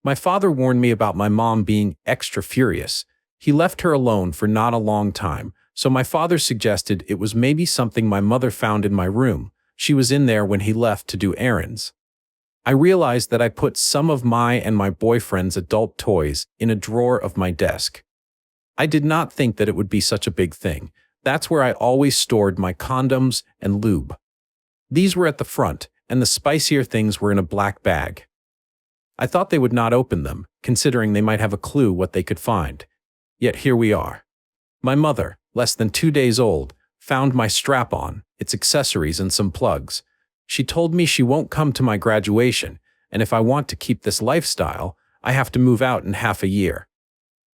My father warned me about my mom being extra furious. He left her alone for not a long time, so my father suggested it was maybe something my mother found in my room. She was in there when he left to do errands. I realized that I put some of my and my boyfriend's adult toys in a drawer of my desk. I did not think that it would be such a big thing. That's where I always stored my condoms and lube. These were at the front, and the spicier things were in a black bag. I thought they would not open them, considering they might have a clue what they could find. Yet here we are. My mother, less than 2 days old, found my strap-on, its accessories, and some plugs. She told me she won't come to my graduation, and if I want to keep this lifestyle, I have to move out in half a year.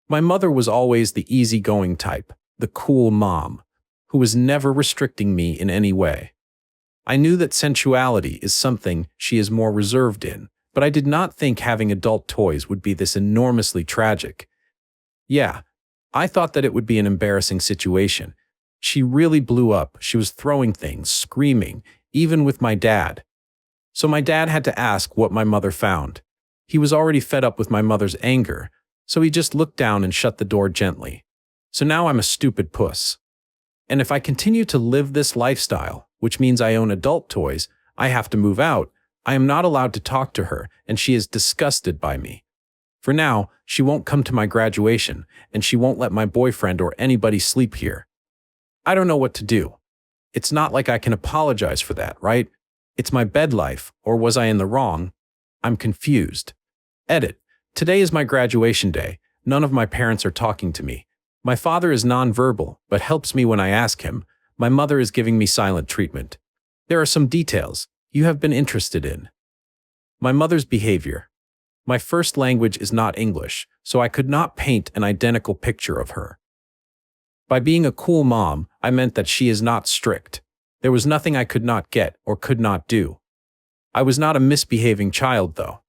My mother was always the easygoing type, the cool mom, who was never restricting me in any way. I knew that sensuality is something she is more reserved in, but I did not think having adult toys would be this enormously tragic. Yeah, I thought that it would be an embarrassing situation. She really blew up. She was throwing things, screaming, even with my dad. So my dad had to ask what my mother found. He was already fed up with my mother's anger, so he just looked down and shut the door gently. So now I'm a stupid puss. And if I continue to live this lifestyle, which means I own adult toys, I have to move out, I am not allowed to talk to her, and she is disgusted by me. For now, she won't come to my graduation, and she won't let my boyfriend or anybody sleep here. I don't know what to do. It's not like I can apologize for that, right? It's my bed life, or was I in the wrong? I'm confused. Edit. Today is my graduation day. None of my parents are talking to me. My father is nonverbal, but helps me when I ask him. My mother is giving me silent treatment. There are some details you have been interested in. My mother's behavior. My first language is not English, so I could not paint an identical picture of her. By being a cool mom, I meant that she is not strict. There was nothing I could not get or could not do. I was not a misbehaving child, though.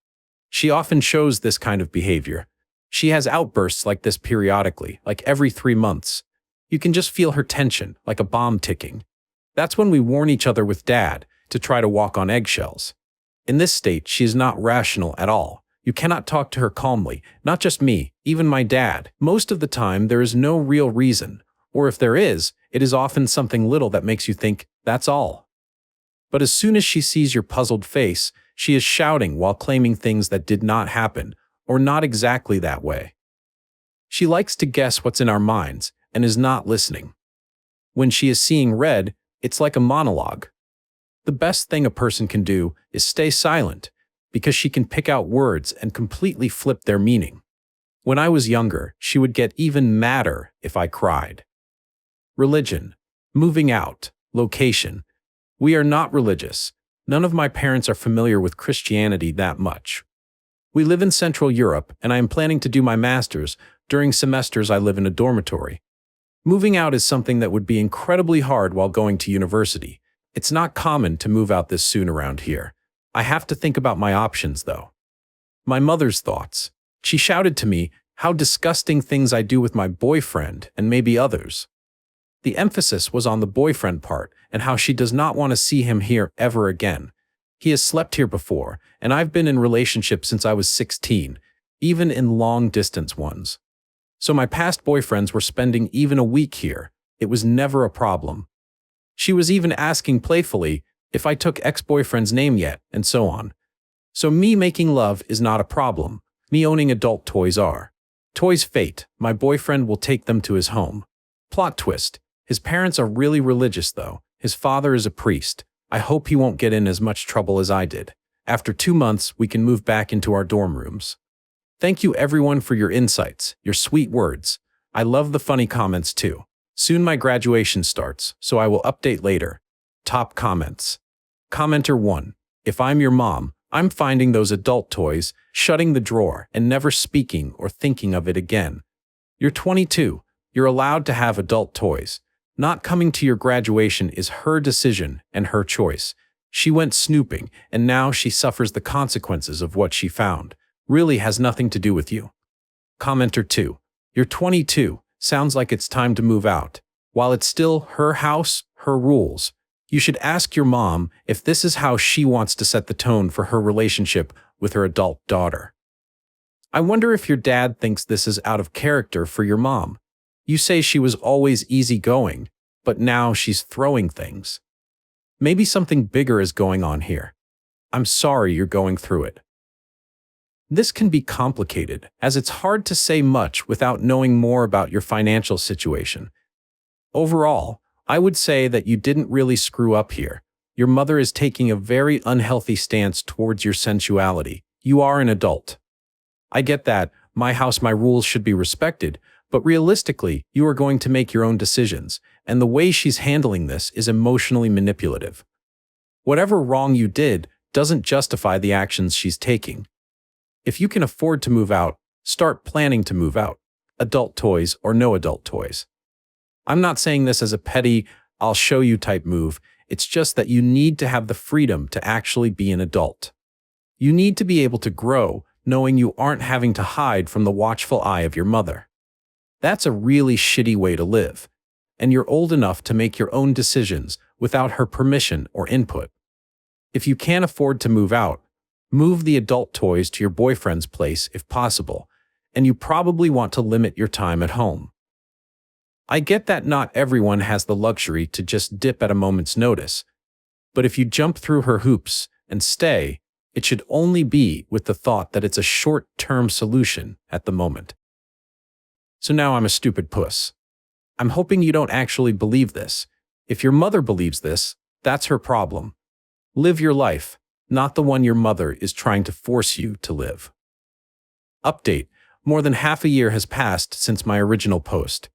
She often shows this kind of behavior. She has outbursts like this periodically, like every 3 months. You can just feel her tension, like a bomb ticking. That's when we warn each other with Dad to try to walk on eggshells. In this state, she is not rational at all. You cannot talk to her calmly, not just me, even my dad. Most of the time, there is no real reason, or if there is, it is often something little that makes you think, that's all. But as soon as she sees your puzzled face, she is shouting while claiming things that did not happen, or not exactly that way. She likes to guess what's in our minds, and is not listening. When she is seeing red, it's like a monologue. The best thing a person can do is stay silent, because she can pick out words and completely flip their meaning. When I was younger, she would get even madder if I cried. Religion. Moving out. Location. We are not religious. None of my parents are familiar with Christianity that much. We live in Central Europe, and I am planning to do my master's. During semesters, I live in a dormitory. Moving out is something that would be incredibly hard while going to university. It's not common to move out this soon around here. I have to think about my options, though. My mother's thoughts. She shouted to me how disgusting things I do with my boyfriend and maybe others. The emphasis was on the boyfriend part and how she does not want to see him here ever again. He has slept here before, and I've been in relationships since I was 16, even in long-distance ones. So my past boyfriends were spending even a week here. It was never a problem. She was even asking playfully if I took ex-boyfriend's name yet, and so on. So me making love is not a problem. Me owning adult toys are. Toys fate, my boyfriend will take them to his home. Plot twist. His parents are really religious though. His father is a priest. I hope he won't get in as much trouble as I did. After 2 months, we can move back into our dorm rooms. Thank you everyone for your insights, your sweet words. I love the funny comments too. Soon my graduation starts, so I will update later. Top comments. Commenter 1. If I'm your mom, I'm finding those adult toys, shutting the drawer, and never speaking or thinking of it again. You're 22. You're allowed to have adult toys. Not coming to your graduation is her decision and her choice. She went snooping, and now she suffers the consequences of what she found. Really has nothing to do with you. Commenter 2. You're 22. Sounds like it's time to move out. While it's still her house, her rules. You should ask your mom if this is how she wants to set the tone for her relationship with her adult daughter. I wonder if your dad thinks this is out of character for your mom. You say she was always easygoing, but now she's throwing things. Maybe something bigger is going on here. I'm sorry you're going through it. This can be complicated, as it's hard to say much without knowing more about your financial situation. Overall, I would say that you didn't really screw up here. Your mother is taking a very unhealthy stance towards your sensuality. You are an adult. I get that, my house, my rules should be respected, but realistically, you are going to make your own decisions, and the way she's handling this is emotionally manipulative. Whatever wrong you did doesn't justify the actions she's taking. If you can afford to move out, start planning to move out. Adult toys or no adult toys. I'm not saying this as a petty, I'll show you type move. It's just that you need to have the freedom to actually be an adult. You need to be able to grow, knowing you aren't having to hide from the watchful eye of your mother. That's a really shitty way to live. And you're old enough to make your own decisions without her permission or input. If you can't afford to move out, move the adult toys to your boyfriend's place if possible, and you probably want to limit your time at home. I get that not everyone has the luxury to just dip at a moment's notice, but if you jump through her hoops and stay, it should only be with the thought that it's a short-term solution at the moment. So now I'm a stupid puss. I'm hoping you don't actually believe this. If your mother believes this, that's her problem. Live your life, not the one your mother is trying to force you to live. Update: more than half a year has passed since my original post.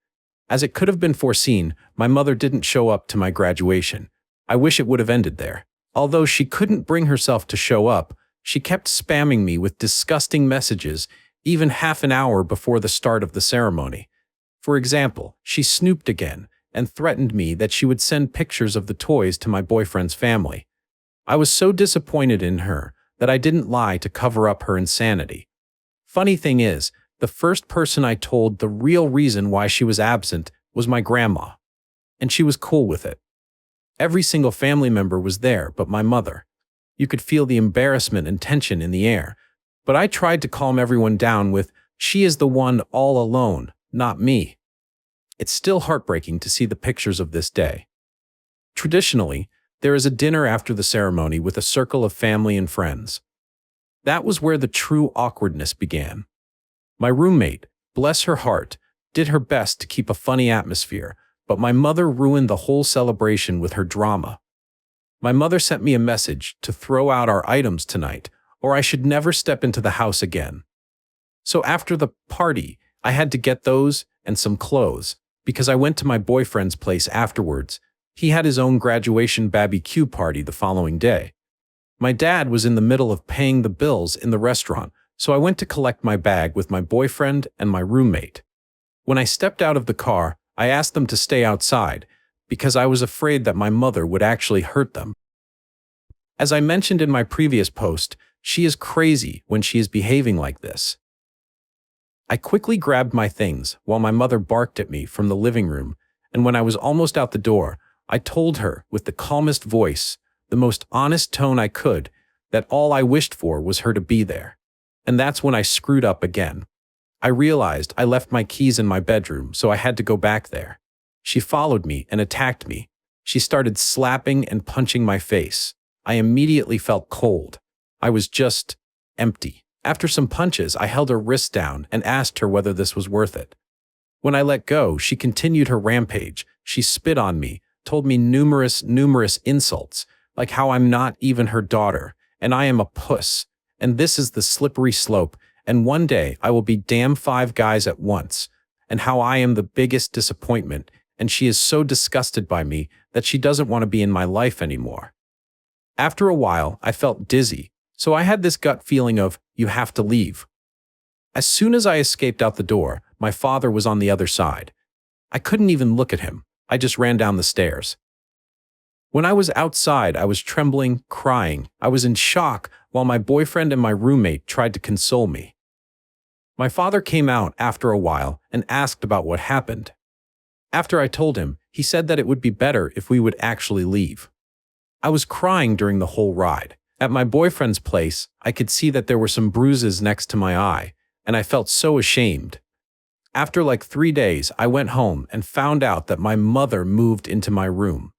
As it could have been foreseen, my mother didn't show up to my graduation. I wish it would have ended there. Although she couldn't bring herself to show up, she kept spamming me with disgusting messages, even half an hour before the start of the ceremony. For example, she snooped again and threatened me that she would send pictures of the toys to my boyfriend's family. I was so disappointed in her that I didn't lie to cover up her insanity. Funny thing is, the first person I told the real reason why she was absent was my grandma, and she was cool with it. Every single family member was there but my mother. You could feel the embarrassment and tension in the air, but I tried to calm everyone down with, "She is the one all alone, not me." It's still heartbreaking to see the pictures of this day. Traditionally, there is a dinner after the ceremony with a circle of family and friends. That was where the true awkwardness began. My roommate, bless her heart, did her best to keep a funny atmosphere, but my mother ruined the whole celebration with her drama. My mother sent me a message to throw out our items tonight, or I should never step into the house again. So after the party, I had to get those and some clothes, because I went to my boyfriend's place afterwards. He had his own graduation barbecue party the following day. My dad was in the middle of paying the bills in the restaurant, so I went to collect my bag with my boyfriend and my roommate. When I stepped out of the car, I asked them to stay outside, because I was afraid that my mother would actually hurt them. As I mentioned in my previous post, she is crazy when she is behaving like this. I quickly grabbed my things while my mother barked at me from the living room, and when I was almost out the door, I told her with the calmest voice, the most honest tone I could, that all I wished for was her to be there. And that's when I screwed up again. I realized I left my keys in my bedroom, so I had to go back there. She followed me and attacked me. She started slapping and punching my face. I immediately felt cold. I was just empty. After some punches, I held her wrist down and asked her whether this was worth it. When I let go, she continued her rampage. She spit on me, told me numerous insults, like how I'm not even her daughter, and I am a puss, and this is the slippery slope, and one day I will be damn 5 guys at once, and how I am the biggest disappointment, and she is so disgusted by me that she doesn't want to be in my life anymore. After a while, I felt dizzy, so I had this gut feeling of, you have to leave. As soon as I escaped out the door, my father was on the other side. I couldn't even look at him. I just ran down the stairs. When I was outside, I was trembling, crying. I was in shock while my boyfriend and my roommate tried to console me. My father came out after a while and asked about what happened. After I told him, he said that it would be better if we would actually leave. I was crying during the whole ride. At my boyfriend's place, I could see that there were some bruises next to my eye, and I felt so ashamed. After like 3 days, I went home and found out that my mother moved into my room.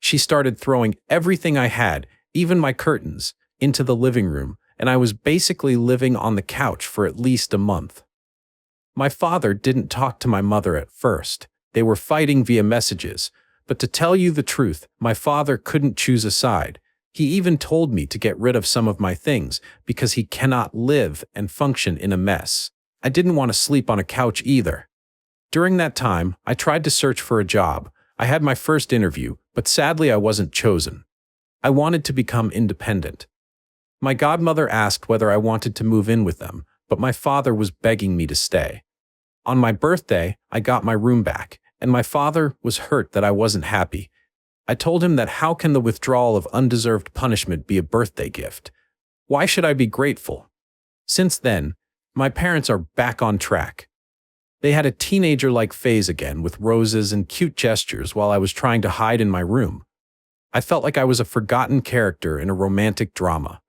She started throwing everything I had, even my curtains, into the living room, and I was basically living on the couch for at least a month. My father didn't talk to my mother at first. They were fighting via messages, but to tell you the truth, my father couldn't choose a side. He even told me to get rid of some of my things because he cannot live and function in a mess. I didn't want to sleep on a couch either. During that time, I tried to search for a job. I had my first interview, but sadly I wasn't chosen. I wanted to become independent. My godmother asked whether I wanted to move in with them, but my father was begging me to stay. On my birthday, I got my room back, and my father was hurt that I wasn't happy. I told him that how can the withdrawal of undeserved punishment be a birthday gift? Why should I be grateful? Since then, my parents are back on track. They had a teenager-like phase again with roses and cute gestures while I was trying to hide in my room. I felt like I was a forgotten character in a romantic drama.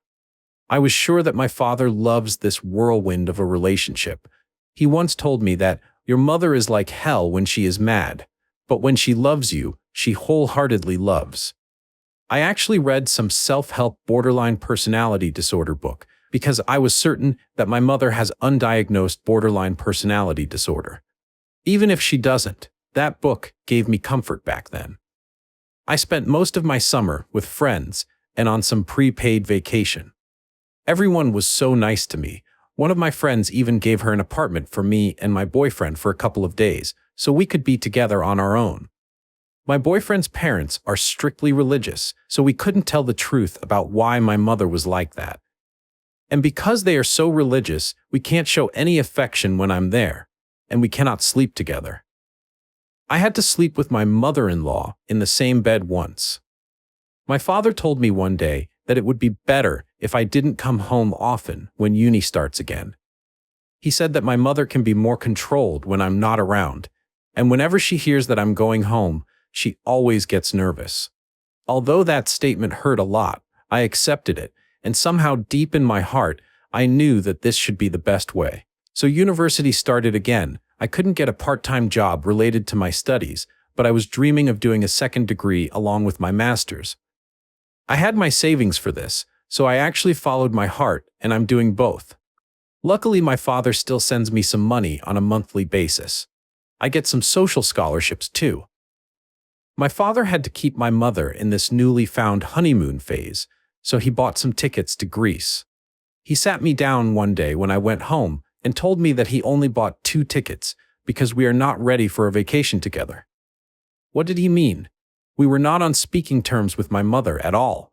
I was sure that my father loves this whirlwind of a relationship. He once told me that your mother is like hell when she is mad, but when she loves you, she wholeheartedly loves. I actually read some self-help borderline personality disorder book because I was certain that my mother has undiagnosed borderline personality disorder. Even if she doesn't, that book gave me comfort back then. I spent most of my summer with friends and on some prepaid vacation. Everyone was so nice to me. One of my friends even gave her an apartment for me and my boyfriend for a couple of days, so we could be together on our own. My boyfriend's parents are strictly religious, so we couldn't tell the truth about why my mother was like that. And because they are so religious, we can't show any affection when I'm there, and we cannot sleep together. I had to sleep with my mother-in-law in the same bed once. My father told me one day that it would be better if I didn't come home often when uni starts again. He said that my mother can be more controlled when I'm not around, and whenever she hears that I'm going home, she always gets nervous. Although that statement hurt a lot, I accepted it, and somehow deep in my heart, I knew that this should be the best way. So university started again. I couldn't get a part-time job related to my studies, but I was dreaming of doing a second degree along with my master's. I had my savings for this, so I actually followed my heart, and I'm doing both. Luckily, my father still sends me some money on a monthly basis. I get some social scholarships too. My father had to keep my mother in this newly found honeymoon phase, so he bought some tickets to Greece. He sat me down one day when I went home and told me that he only bought 2 tickets because we are not ready for a vacation together. What did he mean? We were not on speaking terms with my mother at all.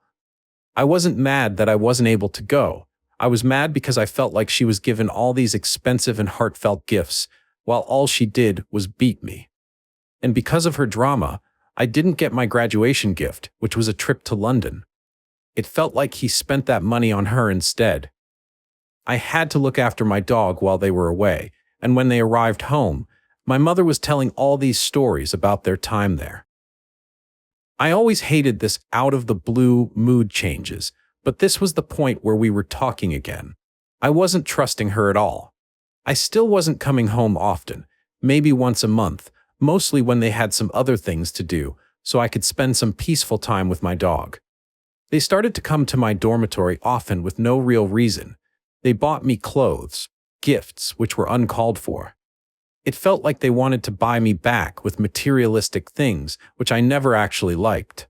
I wasn't mad that I wasn't able to go. I was mad because I felt like she was given all these expensive and heartfelt gifts, while all she did was beat me. And because of her drama, I didn't get my graduation gift, which was a trip to London. It felt like he spent that money on her instead. I had to look after my dog while they were away, and when they arrived home, my mother was telling all these stories about their time there. I always hated this out-of-the-blue mood changes, but this was the point where we were talking again. I wasn't trusting her at all. I still wasn't coming home often, maybe once a month, mostly when they had some other things to do, so I could spend some peaceful time with my dog. They started to come to my dormitory often with no real reason. They bought me clothes, gifts which were uncalled for. It felt like they wanted to buy me back with materialistic things, which I never actually liked.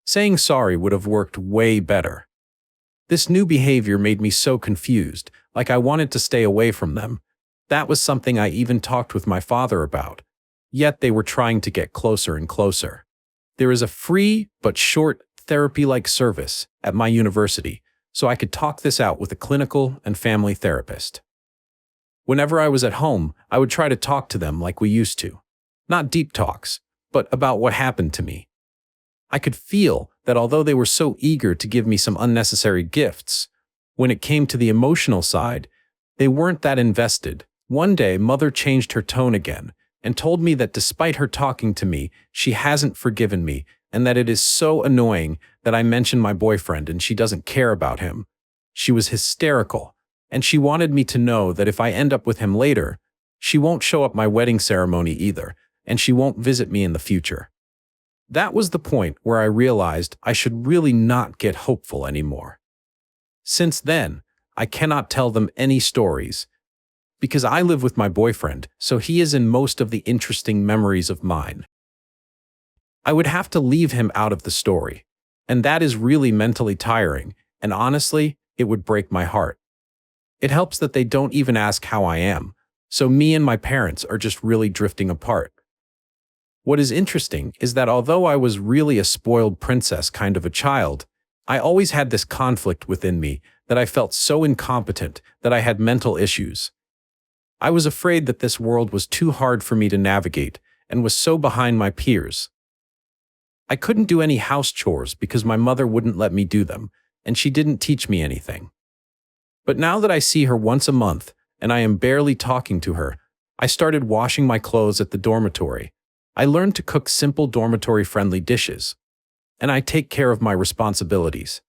Saying sorry would have worked way better. This new behavior made me so confused, like I wanted to stay away from them. That was something I even talked with my father about. Yet they were trying to get closer and closer. There is a free but short therapy-like service at my university, so I could talk this out with a clinical and family therapist. Whenever I was at home, I would try to talk to them like we used to. Not deep talks, but about what happened to me. I could feel that although they were so eager to give me some unnecessary gifts, when it came to the emotional side, they weren't that invested. One day, Mother changed her tone again and told me that despite her talking to me, she hasn't forgiven me and that it is so annoying that I mention my boyfriend and she doesn't care about him. She was hysterical. And she wanted me to know that if I end up with him later, she won't show up my wedding ceremony either, and she won't visit me in the future. That was the point where I realized I should really not get hopeful anymore. Since then, I cannot tell them any stories, because I live with my boyfriend, so he is in most of the interesting memories of mine. I would have to leave him out of the story, and that is really mentally tiring, and honestly, it would break my heart. It helps that they don't even ask how I am, so me and my parents are just really drifting apart. What is interesting is that although I was really a spoiled princess kind of a child, I always had this conflict within me that I felt so incompetent that I had mental issues. I was afraid that this world was too hard for me to navigate and was so behind my peers. I couldn't do any house chores because my mother wouldn't let me do them, and she didn't teach me anything. But now that I see her once a month, and I am barely talking to her, I started washing my clothes at the dormitory. I learned to cook simple dormitory-friendly dishes. And I take care of my responsibilities.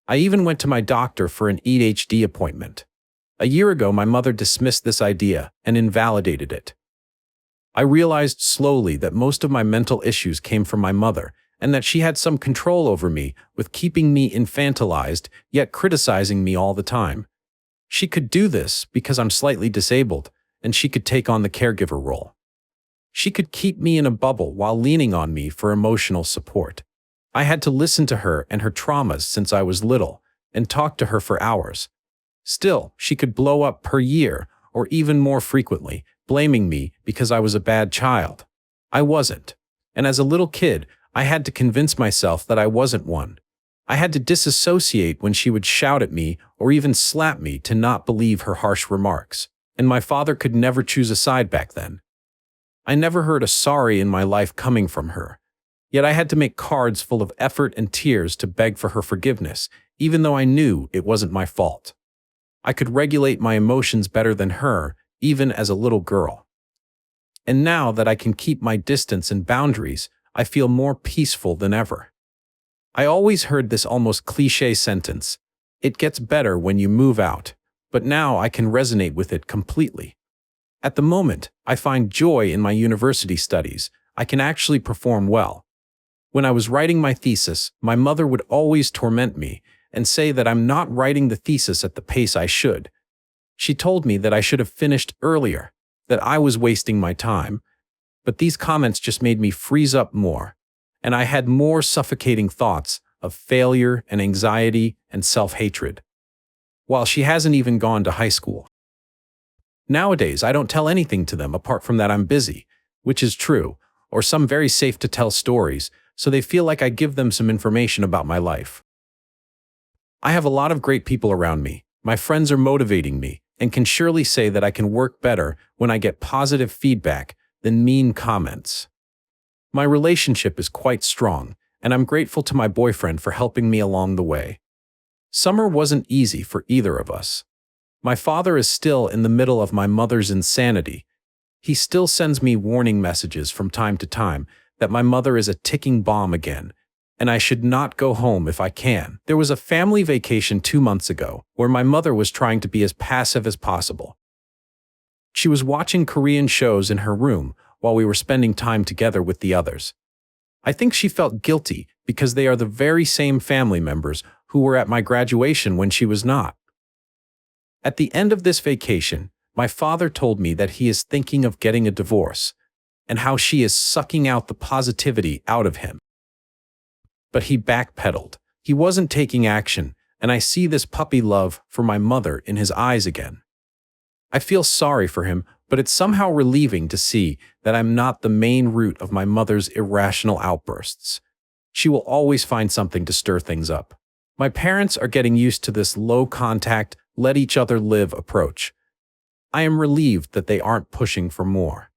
I even went to my doctor for an ADHD appointment. A year ago, my mother dismissed this idea and invalidated it. I realized slowly that most of my mental issues came from my mother, and that she had some control over me with keeping me infantilized, yet criticizing me all the time. She could do this because I'm slightly disabled, and she could take on the caregiver role. She could keep me in a bubble while leaning on me for emotional support. I had to listen to her and her traumas since I was little, and talk to her for hours. Still, she could blow up per year, or even more frequently, blaming me because I was a bad child. I wasn't. And as a little kid, I had to convince myself that I wasn't one. I had to disassociate when she would shout at me or even slap me to not believe her harsh remarks. And my father could never choose a side back then. I never heard a sorry in my life coming from her. Yet I had to make cards full of effort and tears to beg for her forgiveness, even though I knew it wasn't my fault. I could regulate my emotions better than her, even as a little girl. And now that I can keep my distance and boundaries, I feel more peaceful than ever. I always heard this almost cliché sentence, "It gets better when you move out," but now I can resonate with it completely. At the moment, I find joy in my university studies. I can actually perform well. When I was writing my thesis, my mother would always torment me and say that I'm not writing the thesis at the pace I should. She told me that I should have finished earlier, that I was wasting my time, but these comments just made me freeze up more, and I had more suffocating thoughts of failure and anxiety and self-hatred. While she hasn't even gone to high school. Nowadays, I don't tell anything to them apart from that I'm busy, which is true, or some very safe to tell stories, so they feel like I give them some information about my life. I have a lot of great people around me. My friends are motivating me, and can surely say that I can work better when I get positive feedback than mean comments. My relationship is quite strong, and I'm grateful to my boyfriend for helping me along the way. Summer wasn't easy for either of us. My father is still in the middle of my mother's insanity. He still sends me warning messages from time to time that my mother is a ticking bomb again, and I should not go home if I can. There was a family vacation 2 months ago where my mother was trying to be as passive as possible. She was watching Korean shows in her room while we were spending time together with the others. I think she felt guilty because they are the very same family members who were at my graduation when she was not. At the end of this vacation, my father told me that he is thinking of getting a divorce, and how she is sucking out the positivity out of him. But he backpedaled. He wasn't taking action, and I see this puppy love for my mother in his eyes again. I feel sorry for him, but it's somehow relieving to see that I'm not the main root of my mother's irrational outbursts. She will always find something to stir things up. My parents are getting used to this low-contact, let-each-other-live approach. I am relieved that they aren't pushing for more.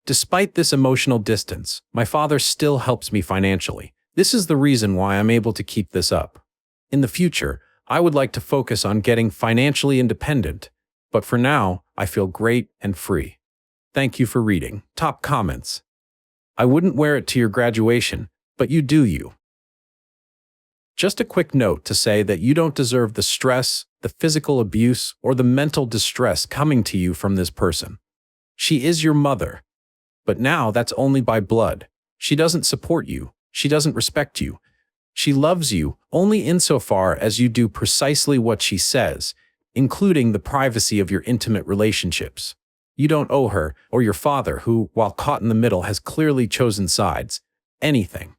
Despite this emotional distance, my father still helps me financially. This is the reason why I'm able to keep this up. In the future, I would like to focus on getting financially independent, but for now, I feel great and free. Thank you for reading. Top comments. I wouldn't wear it to your graduation, but you do you. Just a quick note to say that you don't deserve the stress, the physical abuse, or the mental distress coming to you from this person. She is your mother. But now that's only by blood. She doesn't support you. She doesn't respect you. She loves you only insofar as you do precisely what she says, including the privacy of your intimate relationships. You don't owe her, or your father, who, while caught in the middle, has clearly chosen sides, anything.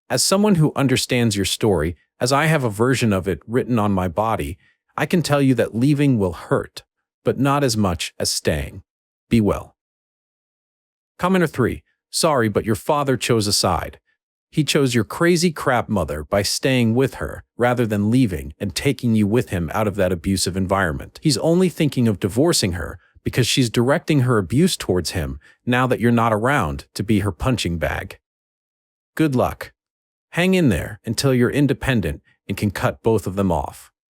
As someone who understands your story, as I have a version of it written on my body, I can tell you that leaving will hurt, but not as much as staying. Be well. Commenter 3. Sorry, but your father chose a side. He chose your crazy crap mother by staying with her, rather than leaving and taking you with him out of that abusive environment. He's only thinking of divorcing her because she's directing her abuse towards him now that you're not around to be her punching bag. Good luck. Hang in there until you're independent and can cut both of them off.